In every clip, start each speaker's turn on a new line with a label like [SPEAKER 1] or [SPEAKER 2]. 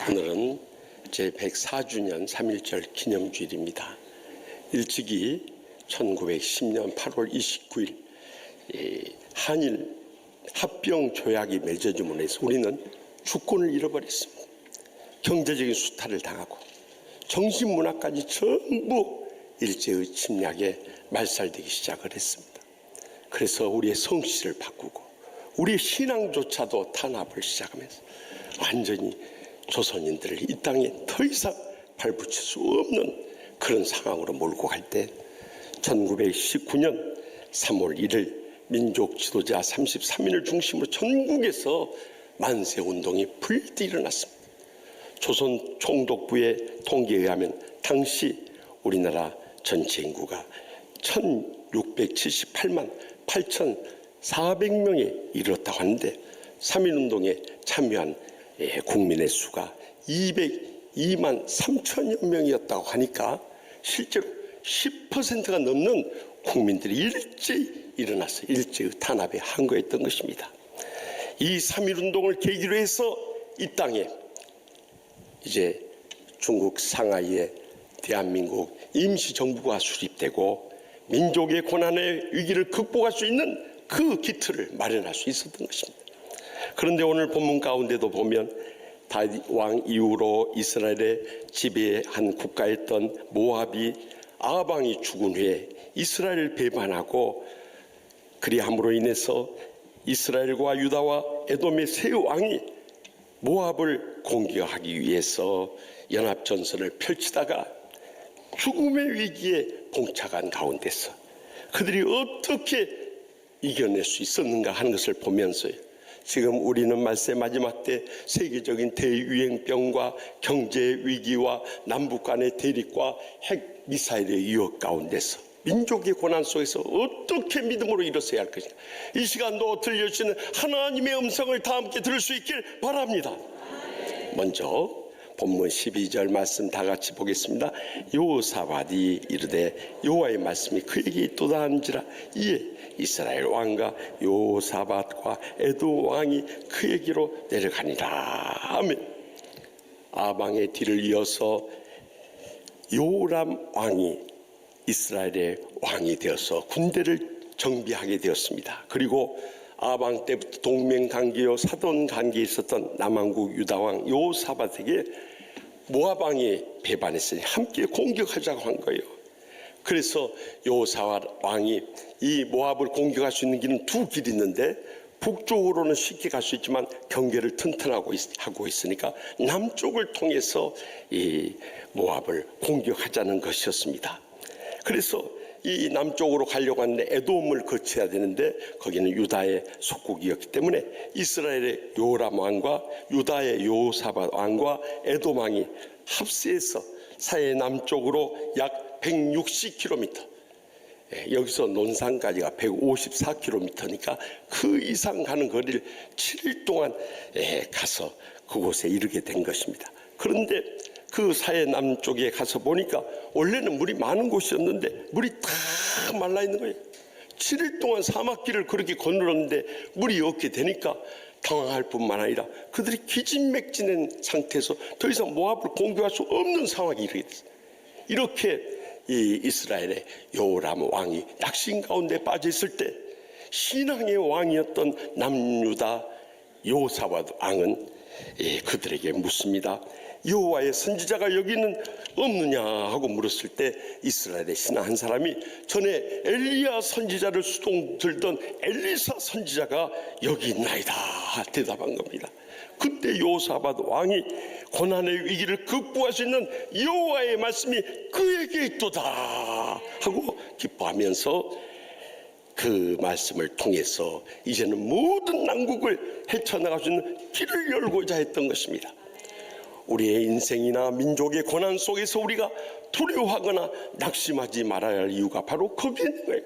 [SPEAKER 1] 오늘은 제104주년 3.1절 기념주일입니다. 일찍이 1910년 8월 29일 한일 합병 조약이 맺어짐으로 해서 우리는 주권을 잃어버렸습니다. 경제적인 수탈을 당하고 정신문화까지 전부 일제의 침략에 말살되기 시작을 했습니다. 그래서 우리의 성씨를 바꾸고 우리의 신앙조차도 탄압을 시작하면서 완전히 조선인들을 이 땅에 더 이상 발붙일 수 없는 그런 상황으로 몰고 갈 때 1919년 3월 1일 민족 지도자 33인을 중심으로 전국에서 만세운동이 불띠 일어났습니다. 조선 총독부의 통계에 의하면 당시 우리나라 전체 인구가 1678만 8400명에 이르렀다고 하는데 3.1운동에 참여한 국민의 수가 202만 3천여 명이었다고 하니까 실제로 10%가 넘는 국민들이 일제히 일어나서 일제의 탄압에 항거했던 것입니다. 이 3.1운동을 계기로 해서 이 땅에 이제 중국 상하이에 대한민국 임시정부가 수립되고 민족의 고난의 위기를 극복할 수 있는 그 기틀을 마련할 수 있었던 것입니다. 그런데 오늘 본문 가운데도 보면 다윗 왕 이후로 이스라엘의 지배한 국가였던 모압이 아합 왕이 죽은 후에 이스라엘을 배반하고 그리함으로 인해서 이스라엘과 유다와 에돔의 세 왕이 모압을 공격하기 위해서 연합전선을 펼치다가 죽음의 위기에 봉착한 가운데서 그들이 어떻게 이겨낼 수 있었는가 하는 것을 보면서요, 지금 우리는 말세 마지막 때 세계적인 대유행병과 경제 위기와 남북 간의 대립과 핵 미사일의 위협 가운데서 민족의 고난 속에서 어떻게 믿음으로 일어서야 할 것인가, 이 시간도 들려주시는 하나님의 음성을 다 함께 들을 수 있길 바랍니다. 먼저 본문 12절 말씀 다 같이 보겠습니다. 여호사밧이 이르되 여호와의 말씀이 그에게 있도다 한지라. 이에 이스라엘 왕과 여호사밧과 에돔 왕이 그에게로 내려가니라. 아멘. 아합 왕의 뒤를 이어서 요람 왕이 이스라엘의 왕이 되어서 군대를 정비하게 되었습니다. 그리고 아합 왕 때부터 동맹관계요 사돈관계에 있었던 남왕국 유다왕 여호사밧에게 모압 왕이 배반했으니 함께 공격하자고 한 거예요. 그래서 여호사밧 왕이 이 모압을 공격할 수 있는 길은 두 길이 있는데 북쪽으로는 쉽게 갈 수 있지만 경계를 튼튼하고 하고 있으니까 남쪽을 통해서 이 모압을 공격하자는 것이었습니다. 그래서 이 남쪽으로 가려고 하는데 에돔을 거쳐야 되는데 거기는 유다의 속국이었기 때문에 이스라엘의 요람 왕과 유다의 여호사밧 왕과 에돔 왕이 합세해서 사해 남쪽으로 약 160km, 여기서 논산까지가 154km니까 그 이상 가는 거리를 7일 동안 가서 그곳에 이르게 된 것입니다. 그런데 그 사해 남쪽에 가서 보니까 원래는 물이 많은 곳이었는데 물이 다 말라 있는 거예요. 7일 동안 사막길을 그렇게 거닐었는데 물이 없게 되니까 당황할 뿐만 아니라 그들이 기진맥진한 상태에서 더 이상 모압을 공격할 수 없는 상황이 이르게 됐어요. 이렇게 이 이스라엘의 요람 왕이 낙심 가운데 빠져 있을 때 신앙의 왕이었던 남유다 여호사밧 왕은 그들에게 묻습니다. 여호와의 선지자가 여기는 없느냐 하고 물었을 때 이스라엘의 신하 한 사람이 전에 엘리야 선지자를 수동 들던 엘리사 선지자가 여기 있나이다 대답한 겁니다. 그때 여호사밧 왕이 고난의 위기를 극복할 수 있는 여호와의 말씀이 그에게 있도다 하고 기뻐하면서 그 말씀을 통해서 이제는 모든 난국을 헤쳐나갈 수 있는 길을 열고자 했던 것입니다. 우리의 인생이나 민족의 고난 속에서 우리가 두려워하거나 낙심하지 말아야 할 이유가 바로 거기에 있는 거예요.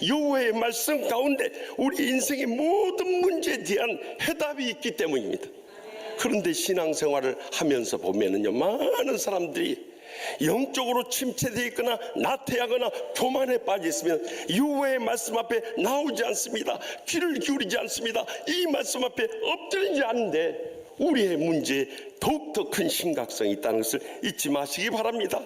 [SPEAKER 1] 여호와의 말씀 가운데 우리 인생의 모든 문제에 대한 해답이 있기 때문입니다. 그런데 신앙생활을 하면서 보면은요, 많은 사람들이 영적으로 침체되어 있거나 나태하거나 교만에 빠져 있으면 여호와의 말씀 앞에 나오지 않습니다. 귀를 기울이지 않습니다. 이 말씀 앞에 엎드리지 않는데 우리의 문제에 더욱더 큰 심각성이 있다는 것을 잊지 마시기 바랍니다.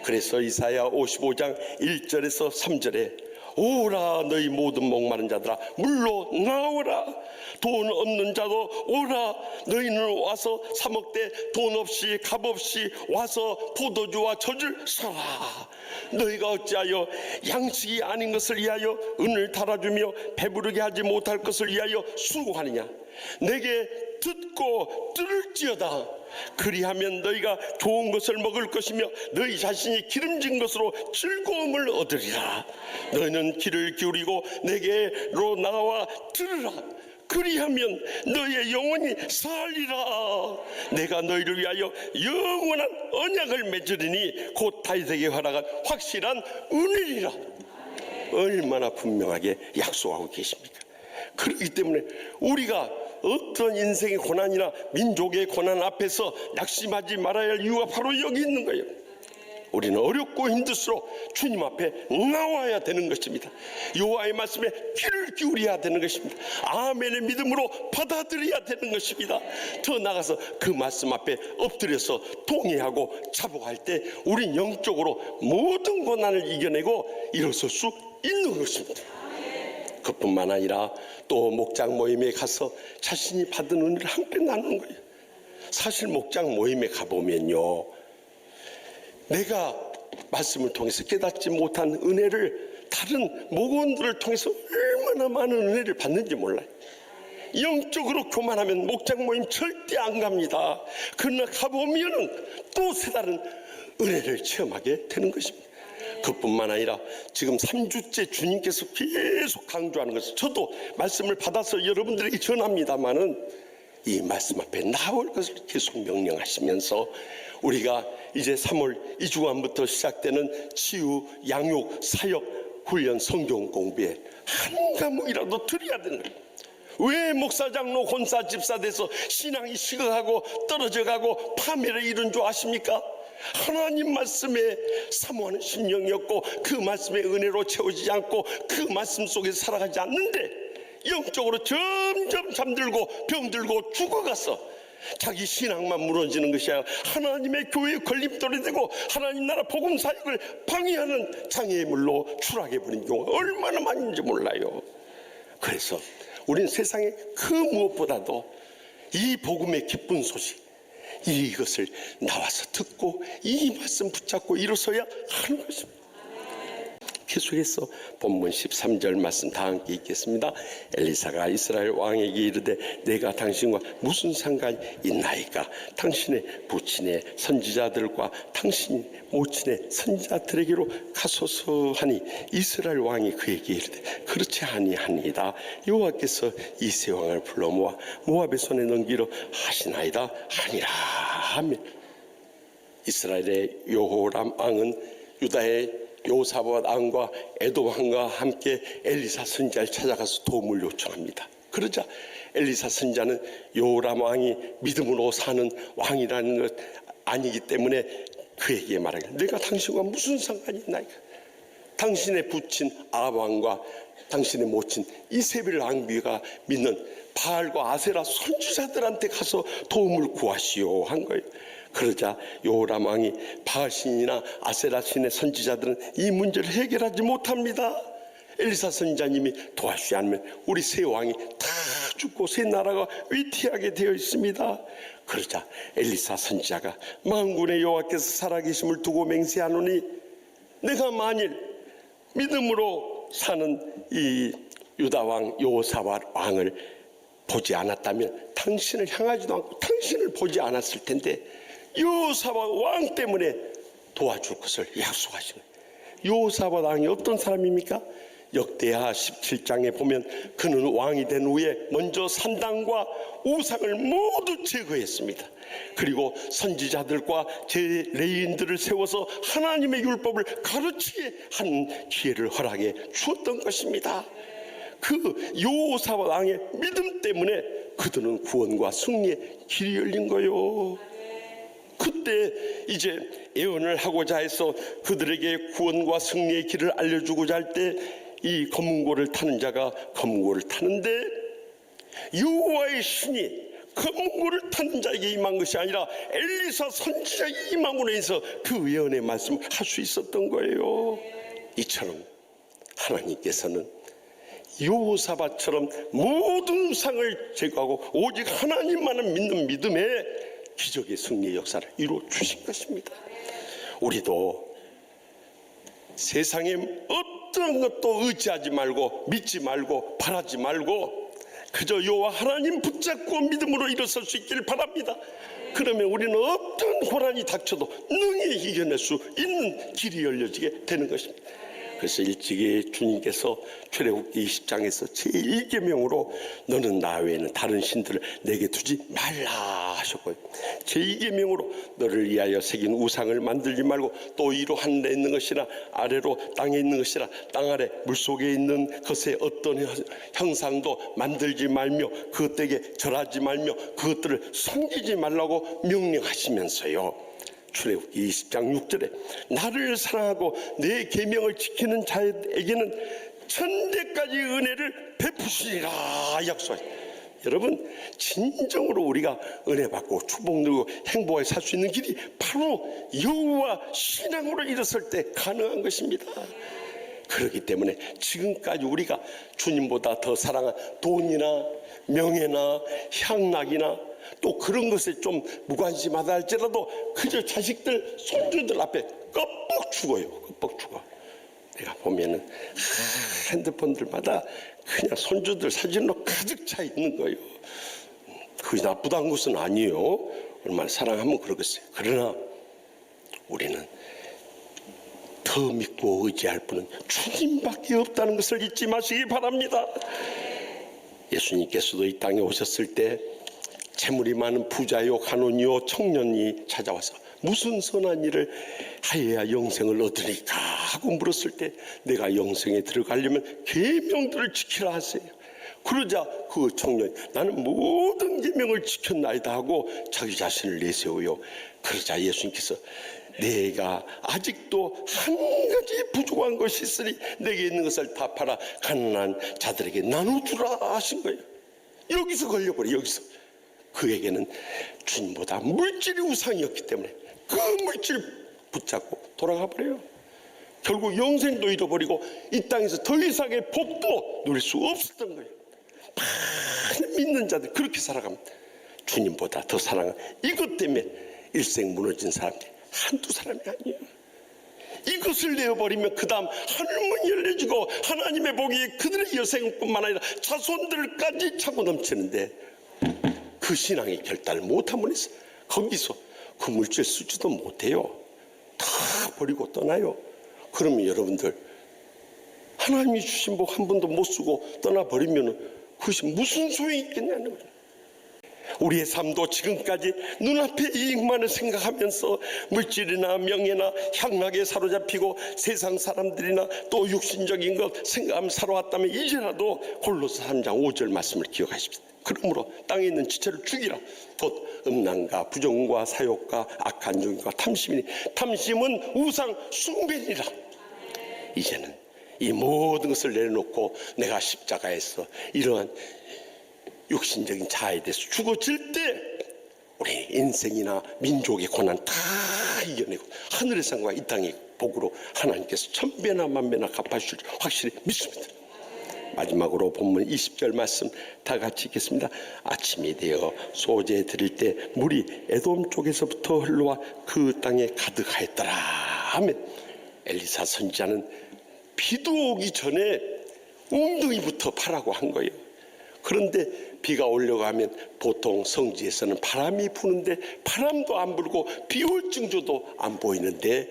[SPEAKER 1] 그래서 이사야 55장 1절에서 3절에 오라 너희 모든 목마른 자들아 물로 나오라, 돈 없는 자도 오라, 너희는 와서 사 먹되 돈 없이 값 없이 와서 포도주와 젖을 사라. 너희가 어찌하여 양식이 아닌 것을 위하여 은을 달아주며 배부르게 하지 못할 것을 위하여 수고하느냐. 내게 듣고 들을지어다. 그리하면 너희가 좋은 것을 먹을 것이며 너희 자신이 기름진 것으로 즐거움을 얻으리라. 너희는 귀를 기울이고 내게로 나와 들으라. 그리하면 너희의 영혼이 살리라. 내가 너희를 위하여 영원한 언약을 맺으리니 곧 다윗에게 허락한 확실한 은혜리라. 얼마나 분명하게 약속하고 계십니까? 그렇기 때문에 우리가 어떤 인생의 고난이나 민족의 고난 앞에서 낙심하지 말아야 할 이유가 바로 여기 있는 거예요. 우리는 어렵고 힘들수록 주님 앞에 나와야 되는 것입니다. 여호와의 말씀에 귀를 기울여야 되는 것입니다. 아멘의 믿음으로 받아들여야 되는 것입니다. 더 나아가서 그 말씀 앞에 엎드려서 동의하고 자복할 때 우린 영적으로 모든 고난을 이겨내고 일어설 수 있는 것입니다. 그뿐만 아니라 또 목장 모임에 가서 자신이 받은 은혜를 함께 나누는 거예요. 사실 목장 모임에 가보면요, 내가 말씀을 통해서 깨닫지 못한 은혜를 다른 목원들을 통해서 얼마나 많은 은혜를 받는지 몰라요. 영적으로 교만하면 목장 모임 절대 안 갑니다. 그러나 가보면은 또 색다른 은혜를 체험하게 되는 것입니다. 그뿐만 아니라 지금 3주째 주님께서 계속 강조하는 것을 저도 말씀을 받아서 여러분들에게 전합니다마는 이 말씀 앞에 나올 것을 계속 명령하시면서 우리가 이제 3월 2주간부터 시작되는 치유, 양육, 사역, 훈련, 성경 공부에 한 과목이라도 드려야 되는 거예요. 왜 목사, 장로, 권사, 집사 돼서 신앙이 식어가고 떨어져가고 파멸을 이룬 줄 아십니까? 하나님 말씀에 사모하는 심령이었고 그 말씀의 은혜로 채워지지 않고 그 말씀 속에서 살아가지 않는데 영적으로 점점 잠들고 병들고 죽어가서 자기 신앙만 무너지는 것이 아니라 하나님의 교회에 걸림돌이 되고 하나님 나라 복음 사역을 방해하는 장애물로 추락해버린 경우가 얼마나 많은지 몰라요. 그래서 우린 세상에 그 무엇보다도 이 복음의 기쁜 소식, 이것을 나와서 듣고 이 말씀 붙잡고 일어서야 하는 것입니다. 계속해서 본문 13절 말씀 다 함께 읽겠습니다. 엘리사가 이스라엘 왕에게 이르되 내가 당신과 무슨 상관이 있나이까? 당신의 부친의 선지자들과 당신 모친의 선지자들에게로 가소서 하니 이스라엘 왕이 그에게 이르되 그렇지 아니하니이다. 여호와께서 이세 왕을 불러 모아 모압의 손에 넘기려 하시나이다 하니라 하며 이스라엘의 여호람 왕은 유다의 요사밧 왕과 에돔 왕과 함께 엘리사 선지자를 찾아가서 도움을 요청합니다. 그러자 엘리사 선지자는 요람 왕이 믿음으로 사는 왕이라는 것 아니기 때문에 그에게 말하길 내가 당신과 무슨 상관이 있나이까? 당신의 부친 아합 왕과 당신의 모친 이세벨 왕비가 믿는 바알과 아세라 선지자들한테 가서 도움을 구하시오 한 거예요. 그러자 요람 왕이 바알 신이나 아세라 신의 선지자들은 이 문제를 해결하지 못합니다. 엘리사 선지자님이 도와주지 않으면 우리 세 왕이 다 죽고 세 나라가 위태하게 되어 있습니다. 그러자 엘리사 선지자가 만군의 여호와께서 살아계심을 두고 맹세하노니 내가 만일 믿음으로 사는 이 유다 왕 여호사밧 왕을 보지 않았다면 당신을 향하지도 않고 당신을 보지 않았을 텐데 여호사밧 왕 때문에 도와줄 것을 약속하신 거예요. 여호사밧 왕이 어떤 사람입니까? 역대하 17장에 보면 그는 왕이 된 후에 먼저 산당과 우상을 모두 제거했습니다. 그리고 선지자들과 레위인들을 세워서 하나님의 율법을 가르치게 하는 기회를 허락해 주었던 것입니다. 그 여호사밧 왕의 믿음 때문에 그들은 구원과 승리의 길이 열린 거요. 그때 이제 예언을 하고자 해서 그들에게 구원과 승리의 길을 알려주고자 할 때 이 검은고를 타는 자가 검은고를 타는데 여호와의 신이 검구를 타는 자에게 임한 것이 아니라 엘리사 선지자에게 임함으로 인해서 그 예언의 말씀을 할 수 있었던 거예요. 이처럼 하나님께서는 여호사밧처럼 모든 우상을 제거하고 오직 하나님만을 믿는 믿음의 기적의 승리의 역사를 이루어 주신 것입니다. 우리도 세상에 어떤 것도 의지하지 말고 믿지 말고 바라지 말고 그저 여호와 하나님 붙잡고 믿음으로 일어설 수 있기를 바랍니다. 그러면 우리는 어떤 고난이 닥쳐도 능히 이겨낼 수 있는 길이 열려지게 되는 것입니다. 그래서 일찍이 주님께서 출애굽기 20장에서 제1계명으로 너는 나 외에는 다른 신들을 내게 두지 말라 하셨고요, 제2계명으로 너를 위하여 새긴 우상을 만들지 말고 또 위로 하늘에 있는 것이나 아래로 땅에 있는 것이나 땅 아래 물속에 있는 것의 어떤 형상도 만들지 말며 그것들에게 절하지 말며 그것들을 섬기지 말라고 명령하시면서요, 출애굽기 20장 6절에 나를 사랑하고 내 계명을 지키는 자에게는 천대까지 은혜를 베푸시리라 약속하셨습니다. 여러분, 진정으로 우리가 은혜 받고 축복 누리고 행복하게 살 수 있는 길이 바로 여호와 신앙으로 일어설 때 가능한 것입니다. 그렇기 때문에 지금까지 우리가 주님보다 더 사랑한 돈이나 명예나 향락이나 또 그런 것에 좀 무관심하다 할지라도 그저 자식들, 손주들 앞에 껍벅 죽어요. 껍벅 죽어. 내가 보면은 핸드폰들마다 그냥 손주들 사진으로 가득 차 있는 거예요. 그게 나쁘다는 것은 아니에요. 얼마나 사랑하면 그러겠어요. 그러나 우리는 더 믿고 의지할 분은 주님밖에 없다는 것을 잊지 마시기 바랍니다. 예수님께서도 이 땅에 오셨을 때 재물이 많은 부자요 가논이요 청년이 찾아와서 무슨 선한 일을 하여야 영생을 얻으리까 하고 물었을 때 내가 영생에 들어가려면 계명들을 지키라 하세요. 그러자 그 청년이 나는 모든 계명을 지켰나이다 하고 자기 자신을 내세우요. 그러자 예수님께서 내가 아직도 한 가지 부족한 것이 있으니 내게 있는 것을 다 팔아 가난한 자들에게 나눠주라 하신 거예요. 여기서 걸려버려. 여기서 그에게는 주님보다 물질이 우상이었기 때문에 그 물질 붙잡고 돌아가 버려요. 결국 영생도 잃어버리고 이 땅에서 더 이상의 복도 누릴 수 없었던 거예요. 많은 믿는 자들 그렇게 살아갑니다. 주님보다 더 사랑한 이것 때문에 일생 무너진 사람들이 한두 사람이 아니에요. 이것을 내어버리면 그 다음 하늘문이 열려지고 하나님의 복이 그들의 여생뿐만 아니라 자손들까지 차고 넘치는데 그 신앙의 결단을 못함으로 해서 거기서 그 물질 쓰지도 못해요. 다 버리고 떠나요. 그러면 여러분들 하나님이 주신 복 한 번도 못 쓰고 떠나버리면 그것이 무슨 소용이 있겠냐는 거죠. 우리의 삶도 지금까지 눈앞의 이익만을 생각하면서 물질이나 명예나 향락에 사로잡히고 세상 사람들이나 또 육신적인 것 생각하며 살아왔다면 이제라도 골로새 3장 5절 말씀을 기억하십시오. 그러므로 땅에 있는 지체를 죽이라. 곧 음란과 부정과 사욕과 악한 종과 탐심이니 탐심은 우상 숭배니라. 이제는 이 모든 것을 내려놓고 내가 십자가에서 이러한 육신적인 자아에 대해서 죽어질 때 우리 인생이나 민족의 고난 다 이겨내고 하늘의 상과 이 땅의 복으로 하나님께서 천배나 만배나 갚아주실 줄 확실히 믿습니다. 마지막으로 본문 20절 말씀 다 같이 읽겠습니다. 아침이 되어 소재 드릴 때 물이 에돔 쪽에서부터 흘러와 그 땅에 가득하였더라 하면 엘리사 선지자는 비도 오기 전에 웅덩이부터 파라고 한 거예요. 그런데 비가 올려가면 보통 성지에서는 바람이 부는데 바람도 안 불고 비 올 징조도 안 보이는데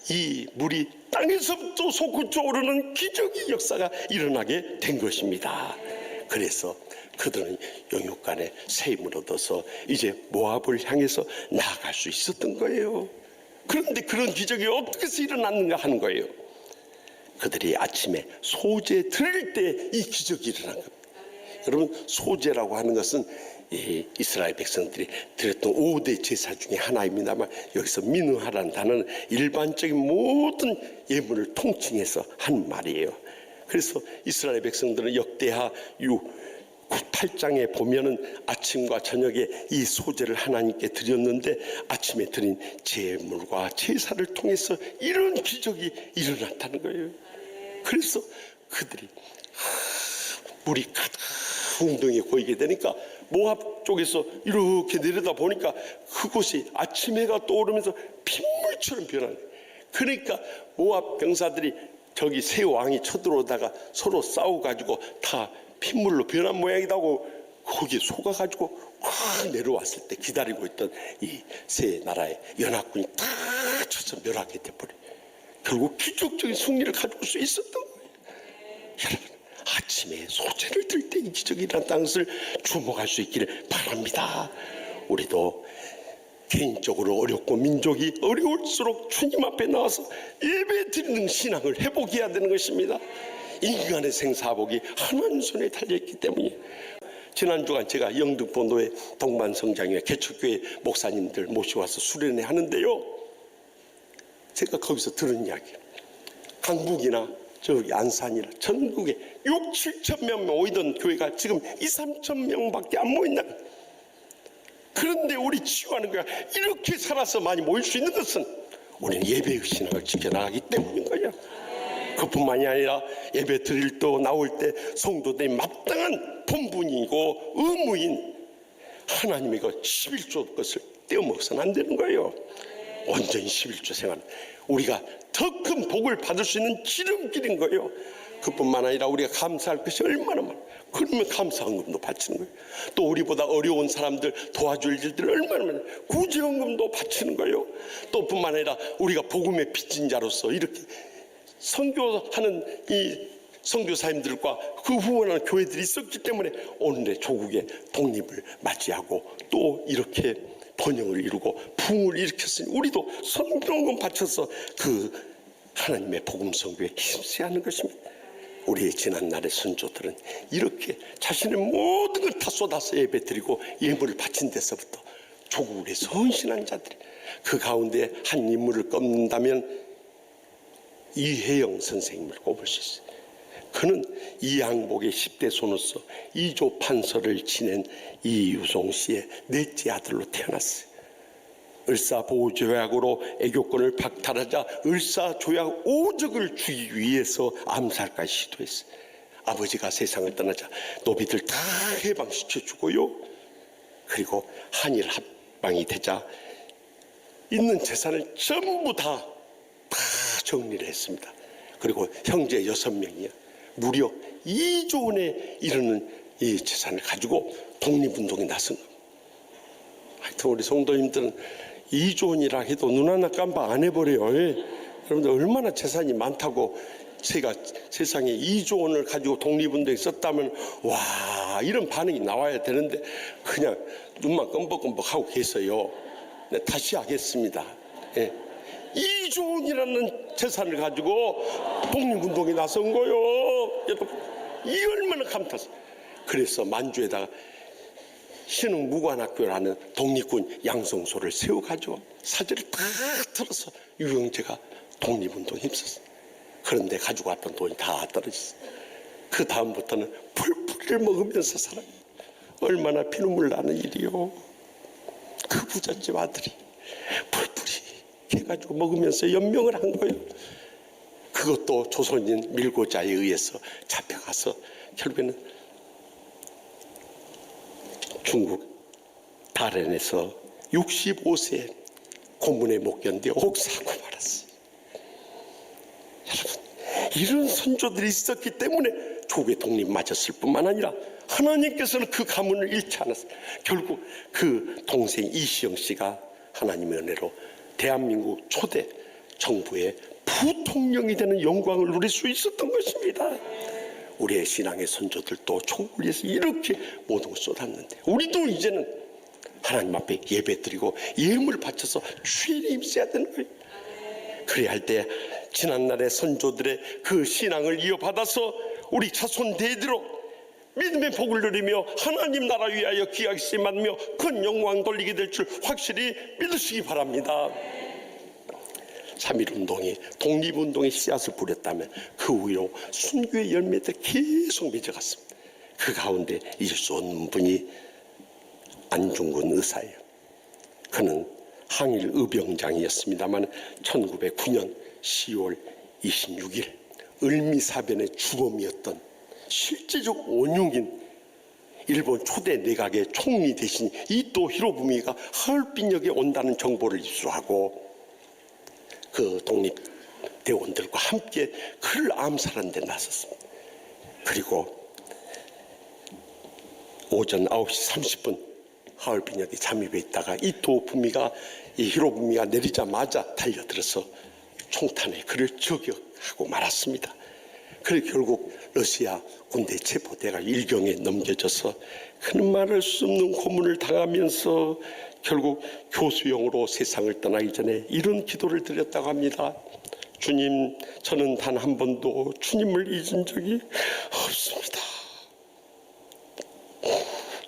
[SPEAKER 1] 이 물이 땅에서부터 솟구쳐 오르는 기적의 역사가 일어나게 된 것입니다. 그래서 그들은 영육간에 새 힘을 얻어서 이제 모압을 향해서 나아갈 수 있었던 거예요. 그런데 그런 기적이 어떻게 해서 일어났는가 하는 거예요. 그들이 아침에 소재 드릴 때 이 기적이 일어난 겁니다. 여러분, 소재라고 하는 것은 이 이스라엘 백성들이 드렸던 5대 제사 중에 하나입니다만 여기서 민우하라는 단어는 일반적인 모든 예물을 통칭해서 한 말이에요. 그래서 이스라엘 백성들은 역대하 8장에 보면은 아침과 저녁에 이 소제를 하나님께 드렸는데 아침에 드린 제물과 제사를 통해서 이런 기적이 일어났다는 거예요. 그래서 그들이 물이 가득 웅덩이에 고이게 되니까 모압 쪽에서 이렇게 내려다 보니까 그곳이 아침 해가 떠오르면서 핏물처럼 변하네. 그러니까 모압 병사들이 저기 세 왕이 쳐들어오다가 서로 싸워가지고 다 핏물로 변한 모양이다고 거기에 속아가지고 확 내려왔을 때 기다리고 있던 이 세 나라의 연합군이 다 쳐서 멸하게 돼버려. 결국 기적적인 승리를 가져올 수 있었던 거예요. 여러분, 아침에 소제를 들 때 이 기적이 일어났다는 것을 주목할 수 있기를 바랍니다. 우리도 개인적으로 어렵고 민족이 어려울수록 주님 앞에 나와서 예배 드리는 신앙을 회복해야 되는 것입니다. 인간의 생사복이 하나님 손에 달려있기 때문에. 지난 주간 제가 영등포노회 동반성장회 개척교회 목사님들 모셔와서 수련회 하는데요, 제가 거기서 들은 이야기, 강북이나 저기 안산이나 전국에 6, 7천 명 모이던 교회가 지금 2, 3천 명밖에 안 모인다. 그런데 우리 치유하는 거야. 이렇게 살아서 많이 모일 수 있는 것은 우리는 예배의 신앙을 지켜나가기 때문인 거예요. 그뿐만이 아니라 예배 드릴 때 나올 때 성도들이 마땅한 본분이고 의무인 하나님의 것 11조 것을 떼어먹어서는 안 되는 거예요. 온전히 11조 생활, 우리가 더 큰 복을 받을 수 있는 지름길인 거예요. 그뿐만 아니라 우리가 감사할 것이 얼마나 많아. 그러면 감사헌금도 바치는 거예요. 또 우리보다 어려운 사람들 도와줄 일들 얼마나 많아요. 구제헌금도 바치는 거예요. 또 뿐만 아니라 우리가 복음의 빚진 자로서 이렇게 선교하는 이 선교사님들과 그 후원하는 교회들이 있었기 때문에 오늘의 조국의 독립을 맞이하고 또 이렇게 번영을 이루고 부흥을 일으켰으니 우리도 선교헌금 바쳐서 그 하나님의 복음 선교에 힘써야 하는 것입니다. 우리의 지난날의 선조들은 이렇게 자신의 모든 걸 다 쏟아서 예배드리고 예물을 바친 데서부터 조국의 선신한 자들이, 그 가운데 한 인물을 꼽는다면 이혜영 선생님을 꼽을 수 있어요. 그는 이항복의 10대 손으로서 이조 판서를 지낸 이유송 씨의 넷째 아들로 태어났어요. 을사보호조약으로 애교권을 박탈하자 을사조약 오적을 주기 위해서 암살까지 시도했어요. 아버지가 세상을 떠나자 노비들 다 해방시켜주고요, 그리고 한일 합방이 되자 있는 재산을 전부 다 정리를 했습니다. 그리고 형제 6명이야 무려 2조 원에 이르는 이 재산을 가지고 독립운동에 나선 겁니다. 하여튼 우리 성도님들은 2조 원이라 해도 눈 하나 깜빡 안 해버려요. 여러분들 얼마나 재산이 많다고. 제가 세상에 2조 원을 가지고 독립운동에 썼다면 와, 이런 반응이 나와야 되는데 그냥 눈만 껌벅껌벅하고 계세요. 네, 다시 하겠습니다. 2조 원이라는 재산을 가지고 독립운동에 나선 거요. 여러분, 이 얼마나 감탄스러워. 그래서 만주에다가 신흥무관학교라는 독립군 양성소를 세워가지고 사제를 다 틀어서 유영재가 독립운동에 힘썼어요. 그런데 가지고 왔던 돈이 다 떨어졌어요. 그 다음부터는 풀뿌리를 먹으면서 살아요. 얼마나 피눈물 나는 일이요. 그 부잣집 아들이 풀뿌리 해가지고 먹으면서 연명을 한 거예요. 그것도 조선인 밀고자에 의해서 잡혀가서 결국에는 중국 다롄에서 65세 고문에 못 견뎌 옥사하고 말았어요. 여러분, 이런 선조들이 있었기 때문에 조국의 독립 맞았을 뿐만 아니라 하나님께서는 그 가문을 잃지 않았어요. 결국 그 동생 이시영 씨가 하나님의 은혜로 대한민국 초대 정부의 부통령이 되는 영광을 누릴 수 있었던 것입니다. 우리의 신앙의 선조들도 총을 위해서 이렇게 모든 걸 쏟았는데 우리도 이제는 하나님 앞에 예배드리고 예물을 바쳐서 주일에 힘써야 되는 거예요. 그래야 할 때 지난날의 선조들의 그 신앙을 이어받아서 우리 자손 대대로 믿음의 복을 누리며 하나님 나라 위하여 귀하게 쓰임받으며 큰 영광 돌리게 될 줄 확실히 믿으시기 바랍니다. 3.1운동이 독립운동의 씨앗을 뿌렸다면 그 후로 순교의 열매들 계속 맺어갔습니다. 그 가운데 잊을 수 없는 분이 안중근 의사예요. 그는 항일 의병장이었습니다만 1909년 10월 26일 을미사변의 주범이었던 실제적 원흉인 일본 초대 내각의 총리 대신 이토 히로부미가 하얼빈역에 온다는 정보를 입수하고 그 독립대원들과 함께 그를 암살하는 데 나섰습니다. 그리고 오전 9시 30분 하얼빈역에 잠입해 있다가 이토 부미가 히로부미가 내리자마자 달려들어서 총탄에 그를 저격하고 말았습니다. 그리고 결국 러시아 군대 체포대가 일경에 넘겨져서 그는 말할 수 없는 고문을 당하면서 결국 교수형으로 세상을 떠나기 전에 이런 기도를 드렸다고 합니다. 주님, 저는 단 한 번도 주님을 잊은 적이 없습니다.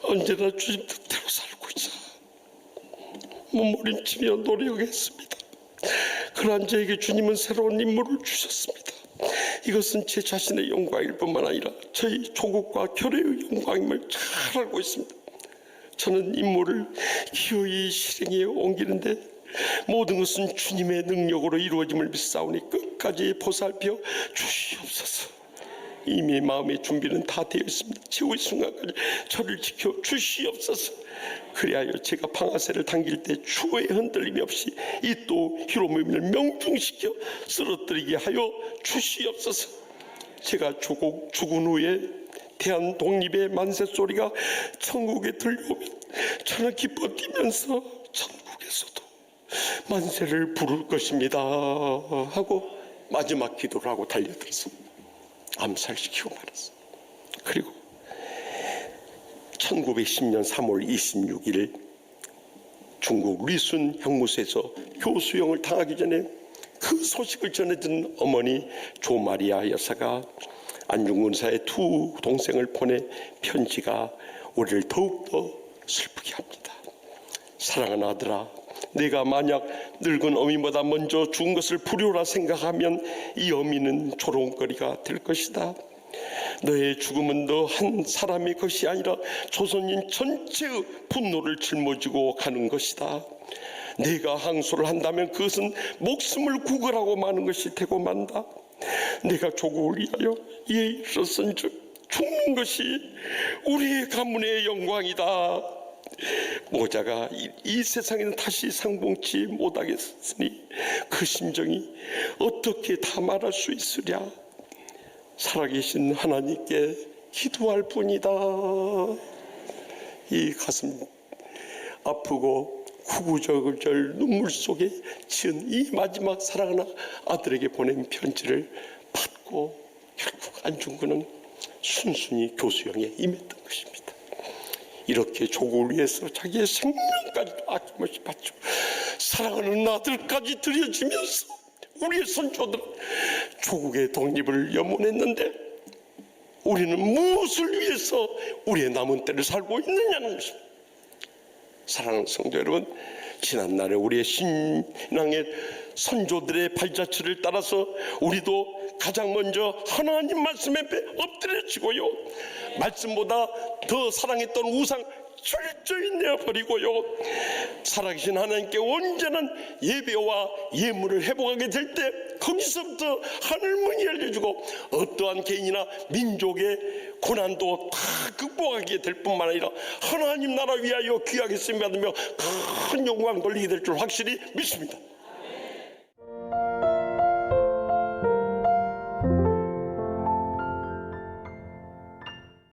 [SPEAKER 1] 언제나 주님 뜻대로 살고자 몸부림치며 노력했습니다. 그러한 저에게 주님은 새로운 임무를 주셨습니다. 이것은 제 자신의 영광일 뿐만 아니라 저희 조국과 교회의 영광임을 잘 알고 있습니다. 저는 임무를 기어이 실행에 옮기는데 모든 것은 주님의 능력으로 이루어짐을 믿사오니 끝까지 보살펴 주시옵소서. 이미 마음의 준비는 다 되어 있습니다. 최후의 순간까지 저를 지켜 주시옵소서. 그리하여 제가 방아쇠를 당길 때 추호의 흔들림이 없이 이토 히로부미를 명중시켜 쓰러뜨리게 하여 주시옵소서. 제가 죽은 후에 대한 독립의 만세 소리가 천국에 들려오면 저는 기뻐 뛰면서 천국에서도 만세를 부를 것입니다 하고 마지막 기도를 하고 달려들었습니다. 암살시키고 말았어. 그리고 1910년 3월 26일 중국 리순 형무소에서 교수형을 당하기 전에 그 소식을 전해든 어머니 조마리아 여사가 안중근 의사의 두 동생을 보내 편지가 우리를 더욱더 슬프게 합니다. 사랑하는 아들아, 내가 만약 늙은 어미보다 먼저 죽은 것을 불효라 생각하면 이 어미는 조롱거리가 될 것이다. 너의 죽음은 너 한 사람의 것이 아니라 조선인 전체의 분노를 짊어지고 가는 것이다. 내가 항소를 한다면 그것은 목숨을 구걸하고 마는 것이 되고 만다. 내가 조국을 위하여 이에 이르렀은즉 죽는 것이 우리의 가문의 영광이다. 모자가 이 세상에는 다시 상봉치 못하겠으니 그 심정이 어떻게 다 말할 수 있으랴. 살아계신 하나님께 기도할 뿐이다. 이 가슴 아프고 구구절절 눈물 속에 지은 이 마지막 사랑하는 아들에게 보낸 편지를 받고 결국 안중근은 순순히 교수형에 임했던 것입니다. 이렇게 조국을 위해서 자기의 생명까지 아낌없이 바치고 사랑하는 아들까지 들여지면서 우리의 선조들은 조국의 독립을 염원했는데 우리는 무엇을 위해서 우리의 남은 때를 살고 있느냐는 것입니다. 사랑하는 성도 여러분, 지난날에 우리의 신앙의 선조들의 발자취를 따라서 우리도 가장 먼저 하나님 말씀 앞에 엎드려지고요, 말씀보다 더 사랑했던 우상 철저히 내어버리고요, 살아계신 하나님께 온전한 예배와 예물을 회복하게 될 때 거기서부터 하늘문이 열려주고 어떠한 개인이나 민족의 고난도 다 극복하게 될 뿐만 아니라 하나님 나라 위하여 귀하게 쓰임받으며 큰 영광 돌리게 될 줄 확실히 믿습니다.